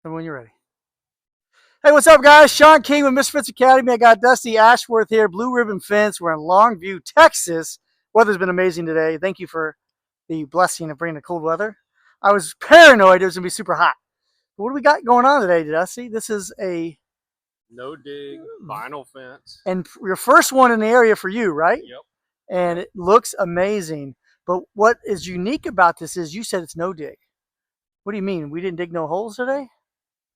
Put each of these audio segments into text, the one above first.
And when you're ready. Hey, what's up, guys? Sean King with Misfits Academy. I got Dusty Ashworth here, Blue Ribbon Fence. We're in Longview, Texas. Weather's been amazing today. Thank you for the blessing of bringing the cold weather. I was paranoid it was going to be super hot. But what do we got going on today, Dusty? This is a no dig vinyl fence. And your first one in the area for you, right? Yep. And it looks amazing. But what is unique about this is you said it's no dig. What do you mean? We didn't dig no holes today?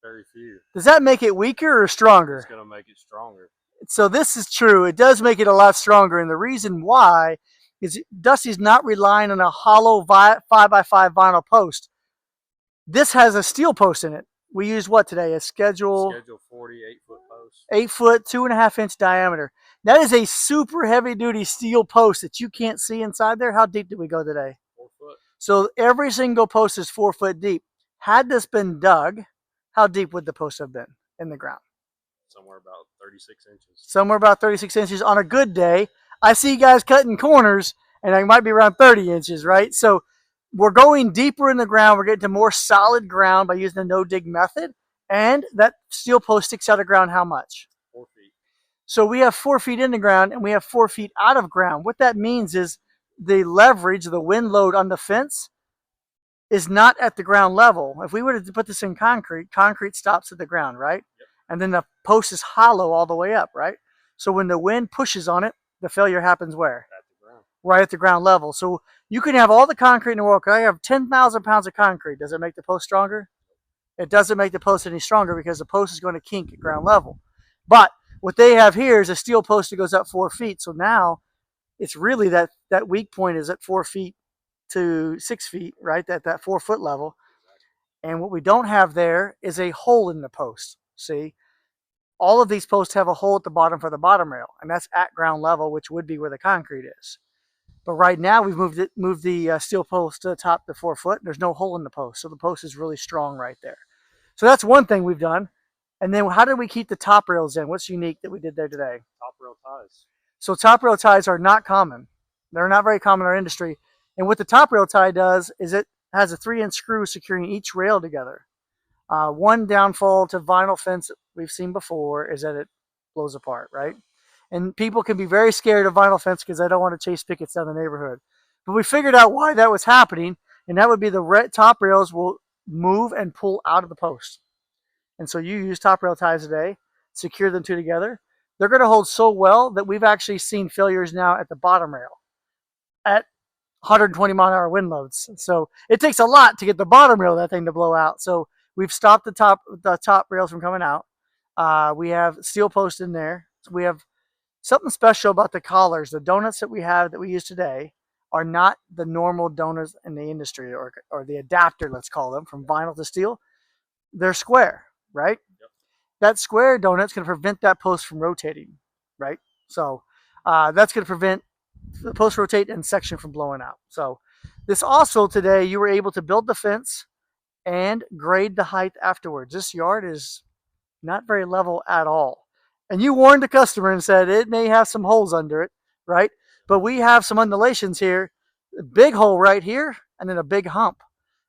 Very few. Does that make it weaker or stronger? It's going to make it stronger. So this is true. It does make it a lot stronger. And the reason why is Dusty's not relying on a hollow 5x5 vinyl post. This has a steel post in it. We used what today? A schedule 40 8-foot post. 8 foot, 2.5 inch diameter. That is a super heavy duty steel post that you can't see inside there. How deep did we go today? 4 foot. So every single post is 4 foot deep. Had this been dug, how deep would the post have been in the ground? Somewhere about 36 inches. Somewhere about 36 inches on a good day. I see guys cutting corners, and it might be around 30 inches, right? So we're going deeper in the ground. We're getting to more solid ground by using the no-dig method. And that steel post sticks out of ground how much? 4 feet. So we have 4 feet in the ground, and we have 4 feet out of ground. What that means is the leverage, the wind load on the fence is not at the ground level. If we were to put this in concrete, concrete stops at the ground, right? Yep. And then the post is hollow all the way up, right? So when the wind pushes on it, the failure happens where? At the ground. Right at the ground level. So you can have all the concrete in the world. I have 10,000 pounds of concrete. Does it make the post stronger? It doesn't make the post any stronger because the post is going to kink at ground level. But what they have here is a steel post that goes up 4 feet. So now it's really that weak point is at 4 feet to 6 feet, right? That 4 foot level. And what we don't have there is a hole in the post. See, all of these posts have a hole at the bottom for the bottom rail, and that's at ground level, which would be where the concrete is. But right now we've moved the steel post to the top to 4 foot. There's no hole in the post, so the post is really strong right there. So that's one thing we've done. And then how did we keep the top rails in? What's unique that we did there today? Top rail ties. So top rail ties are not common. They're not very common in our industry. And what the top rail tie does is it has a 3-inch screw securing each rail together. One downfall to vinyl fence that we've seen before is that it blows apart, right? And people can be very scared of vinyl fence because they don't want to chase pickets down the neighborhood. But we figured out why that was happening, and that would be the top rails will move and pull out of the post. And so you use top rail ties today, secure them two together. They're going to hold so well that we've actually seen failures now at the bottom rail at 120-mile-an-hour wind loads. So it takes a lot to get the bottom rail of that thing to blow out. So we've stopped the top rails from coming out. We have steel posts in there. So we have something special about the collars. The donuts that we use today are not the normal donuts in the industry or the adapter, let's call them, from vinyl to steel. They're square, right? Yep. That square donut's going to prevent that post from rotating, right? So that's going to prevent the post rotate and section from blowing out. So this also today, you were able to build the fence and grade the height afterwards. This yard is not very level at all. And you warned the customer and said it may have some holes under it, right? But we have some undulations here, a big hole right here, and then a big hump.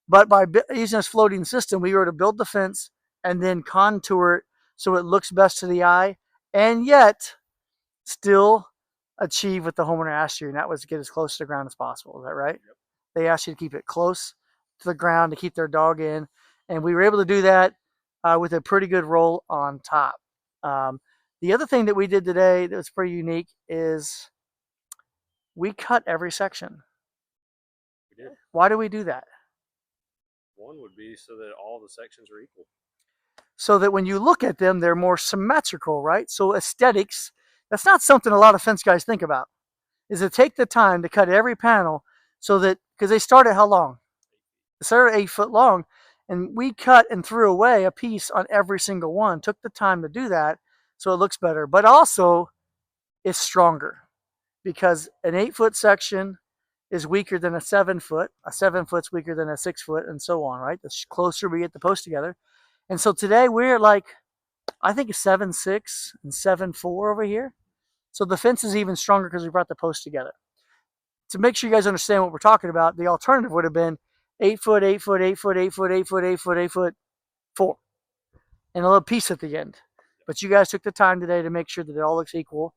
But by using this floating system, we were to build the fence and then contour it so it looks best to the eye, and yet still achieve what the homeowner asked you, and that was to get as close to the ground as possible. Is that right? Yep. They asked you to keep it close to the ground to keep their dog in, and we were able to do that with a pretty good roll on top. The other thing that we did today that was pretty unique is we cut every section. We did. Why do we do that? One would be so that all the sections are equal. So that when you look at them, they're more symmetrical, right? So aesthetics, that's not something a lot of fence guys think about, is to take the time to cut every panel so that, because they start at how long? They start at 8 foot long, and we cut and threw away a piece on every single one, took the time to do that so it looks better, but also it's stronger because an 8 foot section is weaker than a 7 foot, a 7 foot's weaker than a 6 foot, and so on, right? The closer we get the post together. And so today we're like, I think 7.6 and 7.4 over here. So the fence is even stronger because we brought the post together. To make sure you guys understand what we're talking about, the alternative would have been 8 foot, 8 foot, 8 foot, 8 foot, 8 foot, 8 foot, 8 foot, 4. and a little piece at the end. But you guys took the time today to make sure that it all looks equal,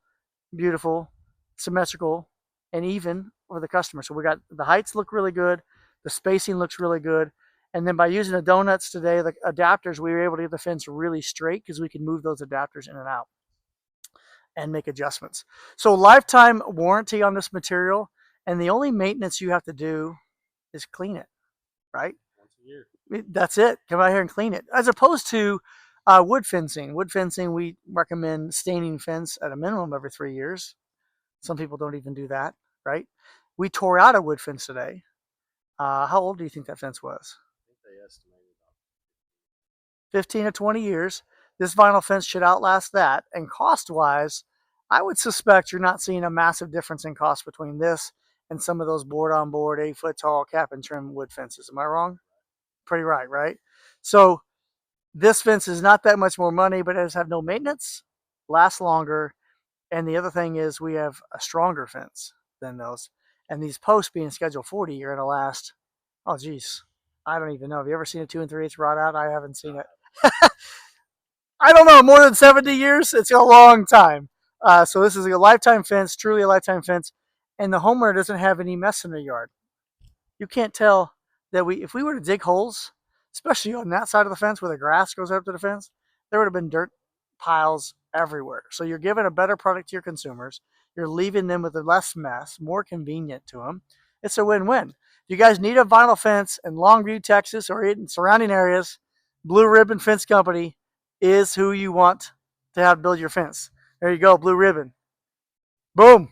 beautiful, symmetrical, and even for the customer. So we got the heights look really good, the spacing looks really good, and then by using the donuts today, the adapters, we were able to get the fence really straight because we can move those adapters in and out and make adjustments. So lifetime warranty on this material, and the only maintenance you have to do is clean it, right? Once a year. That's it. Come out here and clean it. As opposed to wood fencing. Wood fencing, we recommend staining fence at a minimum every 3 years. Some people don't even do that, right? We tore out a wood fence today. How old do you think that fence was? I think they estimated about 15 to 20 years. This vinyl fence should outlast that. And cost-wise, I would suspect you're not seeing a massive difference in cost between this and some of those board-on-board, 8-foot-tall cap and trim wood fences. Am I wrong? Pretty right? So this fence is not that much more money, but it has have no maintenance, lasts longer, and the other thing is we have a stronger fence than those. And these posts being Schedule 40, you're going to last, oh geez, I don't even know. Have you ever seen a 2 3/8 rot out? I haven't seen it. I don't know, more than 70 years? It's a long time. So this is a lifetime fence, truly a lifetime fence, and the homeowner doesn't have any mess in their yard. You can't tell that if we were to dig holes, especially on that side of the fence where the grass goes up to the fence, there would have been dirt piles everywhere. So you're giving a better product to your consumers. You're leaving them with less mess, more convenient to them. It's a win-win. If you guys need a vinyl fence in Longview, Texas, or in surrounding areas, Blue Ribbon Fence Company is who you want to have build your fence. There you go, Blue Ribbon. Boom.